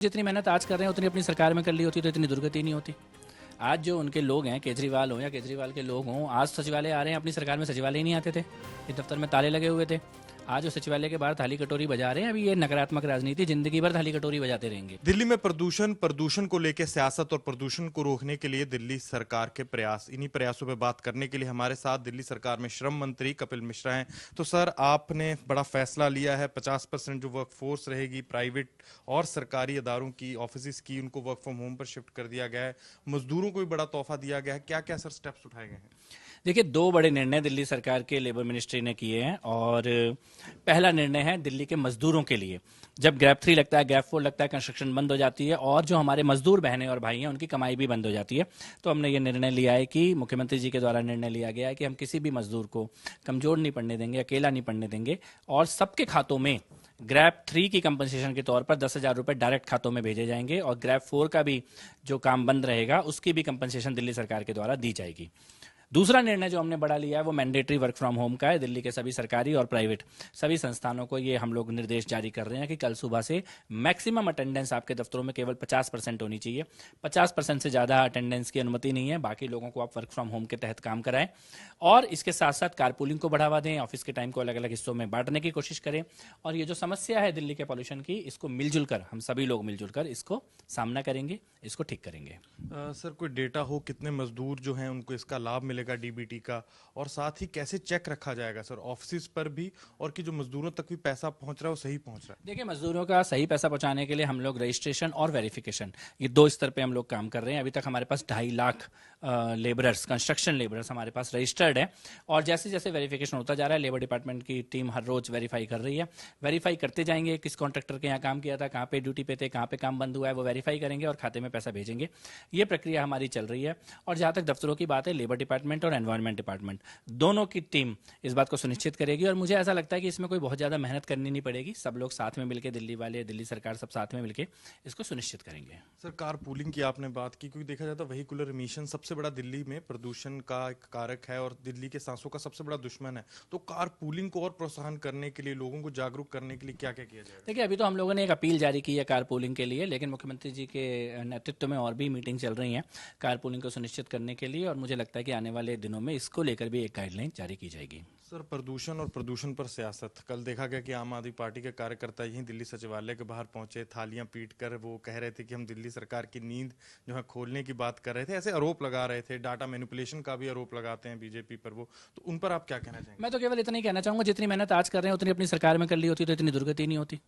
जितनी मेहनत आज कर रहे हैं उतनी अपनी सरकार में कर ली होती तो इतनी दुर्गति नहीं होती। आज जो उनके लोग हैं, केजरीवाल हों या केजरीवाल के लोग हों, आज सचिवालय आ रहे हैं, अपनी सरकार में सचिवालय ही नहीं आते थे, इस दफ्तर में ताले लगे हुए थे। आज वो सचिवालय के बाहर थाली कटोरी बजा रहे हैं। अभी ये नकारात्मक राजनीति, जिंदगी भर थाली कटोरी बजाते रहेंगे। दिल्ली में प्रदूषण को लेकर सियासत और प्रदूषण को रोकने के लिए दिल्ली सरकार के प्रयास, इन्हीं प्रयासों पे बात करने के लिए हमारे साथ दिल्ली सरकार में श्रम मंत्री कपिल मिश्रा हैं। तो सर, आपने बड़ा फैसला लिया है, 50% जो वर्कफोर्स रहेगी प्राइवेट और सरकारी इदारों की, ऑफिस की, उनको वर्क फ्रॉम होम पर शिफ्ट कर दिया गया है। मजदूरों को भी बड़ा तोहफा दिया गया है। क्या क्या सर स्टेप्स उठाए गए हैं? देखिए, दो बड़े निर्णय दिल्ली सरकार के लेबर मिनिस्ट्री ने किए हैं। और पहला निर्णय है दिल्ली के मजदूरों के लिए। जब गैप 3 लगता है, गैप 4 लगता है, कंस्ट्रक्शन बंद हो जाती है और जो हमारे मजदूर बहनें और भाई हैं उनकी कमाई भी बंद हो जाती है। तो हमने ये निर्णय लिया है कि मुख्यमंत्री जी के द्वारा निर्णय लिया गया है कि हम किसी भी मजदूर को कमजोर नहीं पड़ने देंगे, अकेला नहीं पड़ने देंगे और सबके खातों में ग्रैप 3 की कंपनसेशन के तौर पर 10,000 रुपए डायरेक्ट खातों में भेजे जाएंगे और ग्रैप 4 का भी जो काम बंद रहेगा उसकी भी कंपनसेशन दिल्ली सरकार के द्वारा दी जाएगी। दूसरा निर्णय जो हमने बड़ा लिया है वो मैंडेटरी वर्क फ्रॉम होम का है। दिल्ली के सभी सरकारी और प्राइवेट सभी संस्थानों को ये हम लोग निर्देश जारी कर रहे हैं कि कल सुबह से मैक्सिमम अटेंडेंस आपके दफ्तरों में केवल 50% होनी चाहिए। 50% से ज़्यादा अटेंडेंस की अनुमति नहीं है। बाकी लोगों को आप वर्क फ्रॉम होम के तहत काम कराएं और इसके साथ साथ कारपूलिंग को बढ़ावा दें, ऑफिस के टाइम को अलग अलग हिस्सों में बांटने की कोशिश करें। और ये जो समस्या है दिल्ली के पॉल्यूशन की, इसको मिलजुल कर, हम सभी लोग मिलजुल कर इसको सामना करेंगे, इसको ठीक करेंगे। सर, कोई डेटा हो, कितने मजदूर जो हैं उनको इसका लाभ मिलेगा डीबीटी का, और साथ ही कैसे चेक रखा जाएगा सर ऑफिस पर भी, और कि जो मजदूरों तक भी पैसा पहुंच रहा है वो सही पहुंच रहा है? देखिए, मजदूरों का सही पैसा पहुंचाने के लिए हम लोग रजिस्ट्रेशन और वेरिफिकेशन, ये दो स्तर पे हम लोग काम कर रहे हैं। अभी तक हमारे पास 2.5 लाख लेबरर्स, कंस्ट्रक्शन लेबरर्स हमारे पास रजिस्टर्ड है और जैसे जैसे वेरिफिकेशन होता जा रहा है, लेबर डिपार्टमेंट की टीम हर रोज वेरीफाई कर रही है। वेरीफाई करते जाएंगे, किस कॉन्ट्रैक्टर के यहाँ काम किया था, कहाँ पे ड्यूटी पे थे, कहाँ पे काम बंद हुआ है, वो वेरीफाई करेंगे और खाते में पैसा भेजेंगे। ये प्रक्रिया हमारी चल रही है। और जहाँ तक दफ्तरों की बात है, लेबर डिपार्टमेंट और एनवायरमेंट डिपार्टमेंट दोनों की टीम इस बात को सुनिश्चित करेगी। और मुझे ऐसा लगता है कि इसमें कोई बहुत ज़्यादा मेहनत करनी नहीं पड़ेगी। सब लोग साथ में मिलकर, दिल्ली वाले, दिल्ली सरकार, सब साथ में मिलकर इसको सुनिश्चित करेंगे। सर, कार पूलिंग की आपने बात की, क्योंकि देखा जाता है व्हीकुलर एमिशन सबसे बड़ा दिल्ली में प्रदूषण का एक कारक है और दिल्ली के सांसों का सबसे बड़ा दुश्मन है। तो कार पूलिंग को और प्रोत्साहन करने के लिए, लोगों को जागरूक करने के लिए क्या क्या किया जाएगा? देखिए, अभी तो हम लोगों ने एक अपील जारी की है कार पूलिंग के लिए, लेकिन मुख्यमंत्री जी के नेतृत्व में और भी मीटिंग चल रही हैं कार पूलिंग को सुनिश्चित करने के लिए। और मुझे लगता है कि आने वाले दिनों में इसको लेकर भी एक गाइडलाइन जारी की जाएगी। सर, प्रदूषण और प्रदूषण पर सियासत, कल देखा गया कि आम आदमी पार्टी के कार्यकर्ता यहीं दिल्ली सचिवालय के बाहर पहुंचे, थालियां पीट कर वो कह रहे थे कि हम दिल्ली सरकार की नींद जो है खोलने की बात कर रहे थे, ऐसे आरोप लगा रहे थे। डाटा मैनिपुलेशन का भी आरोप लगाते हैं बीजेपी पर वो, तो उन पर आप क्या कहना चाहेंगे? मैं तो केवल इतना ही कहना चाहूँगा, जितनी मेहनत आज कर रहे हैं उतनी अपनी सरकार में कर ली होती तो इतनी दुर्गति नहीं होती।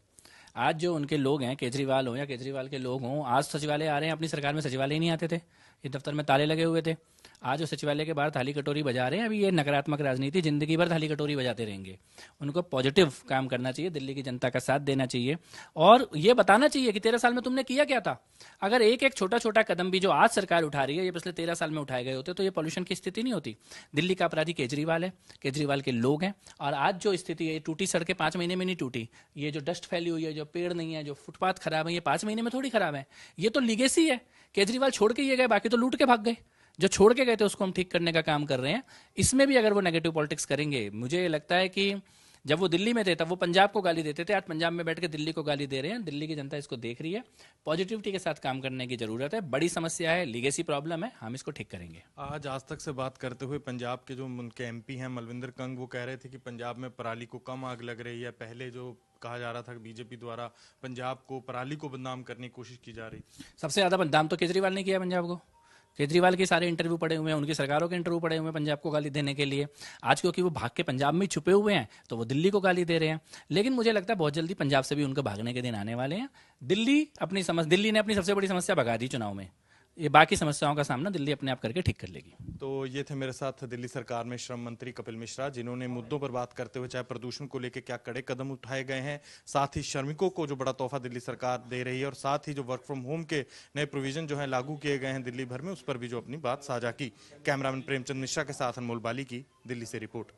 आज जो उनके लोग हैं, केजरीवाल हों या केजरीवाल के लोग हों, आज सचिवालय आ रहे हैं, अपनी सरकार में सचिवालय ही नहीं आते थे, इस दफ्तर में ताले लगे हुए थे। आज वो सचिवालय के बाहर थाली कटोरी बजा रहे हैं। अभी ये नकारात्मक राजनीति, जिंदगी भर थाली कटोरी बजाते रहेंगे। उनको पॉजिटिव काम करना चाहिए, दिल्ली की जनता का साथ देना चाहिए और ये बताना चाहिए कि 13 साल में तुमने किया क्या था। अगर एक एक छोटा छोटा कदम भी जो आज सरकार उठा रही है, ये पिछले 13 साल में उठाए गए होते तो ये पॉल्यूशन की स्थिति नहीं होती। दिल्ली का अपराधी केजरीवाल है, केजरीवाल के लोग हैं। और आज जो स्थिति है, टूटी सड़कें 5 महीने में नहीं टूटी, ये जो डस्ट फैली हुई है, जो पेड़ नहीं है, जो फुटपाथ खराब है, ये 5 महीने में थोड़ी खराब है। ये तो लीगेसी है। केजरीवाल छोड़ के ये गए, बाकी तो लूट के भाग गए। जो छोड़ के गए थे उसको हम ठीक करने का काम कर रहे हैं। इसमें भी अगर वो नेगेटिव पॉलिटिक्स करेंगे, मुझे लगता है कि जब वो दिल्ली में थे तब वो पंजाब को गाली देते थे, आज पंजाब में बैठ के दिल्ली को गाली दे रहे हैं। दिल्ली की जनता इसको देख रही है। पॉजिटिविटी के साथ काम करने की जरूरत है। बड़ी समस्या है, लीगेसी प्रॉब्लम है, हम इसको ठीक करेंगे। आज तक से बात करते हुए पंजाब के जो उनके एमपी हैं मलविंदर कंग, वो कह रहे थे कि पंजाब में पराली को कम आग लग रही है। पहले जो कहा जा रहा था बीजेपी द्वारा पंजाब को, पराली को बदनाम करने की कोशिश की जा रही थी। सबसे ज्यादा बदनाम तो केजरीवाल ने किया पंजाब को। केजरीवाल के सारे इंटरव्यू पड़े हुए हैं, उनकी सरकारों के इंटरव्यू पड़े हुए हैं पंजाब को गाली देने के लिए। आज क्योंकि वो भाग के पंजाब में ही छुपे हुए हैं तो वो दिल्ली को गाली दे रहे हैं। लेकिन मुझे लगता है बहुत जल्दी पंजाब से भी उनको भागने के दिन आने वाले हैं। दिल्ली ने अपनी सबसे बड़ी समस्या भगा दी चुनाव में। ये बाकी समस्याओं का सामना दिल्ली अपने आप करके ठीक कर लेगी। तो ये थे मेरे साथ दिल्ली सरकार में श्रम मंत्री कपिल मिश्रा, जिन्होंने मुद्दों पर बात करते हुए, चाहे प्रदूषण को लेकर क्या कड़े कदम उठाए गए हैं, साथ ही श्रमिकों को जो बड़ा तोहफा दिल्ली सरकार दे रही है, और साथ ही जो वर्क फ्रॉम होम के नए प्रोविजन जो है लागू किए गए हैं दिल्ली भर में, उस पर भी जो अपनी बात साझा की। कैमरामैन प्रेमचंद मिश्रा के साथ अनमोल बाली की दिल्ली से रिपोर्ट।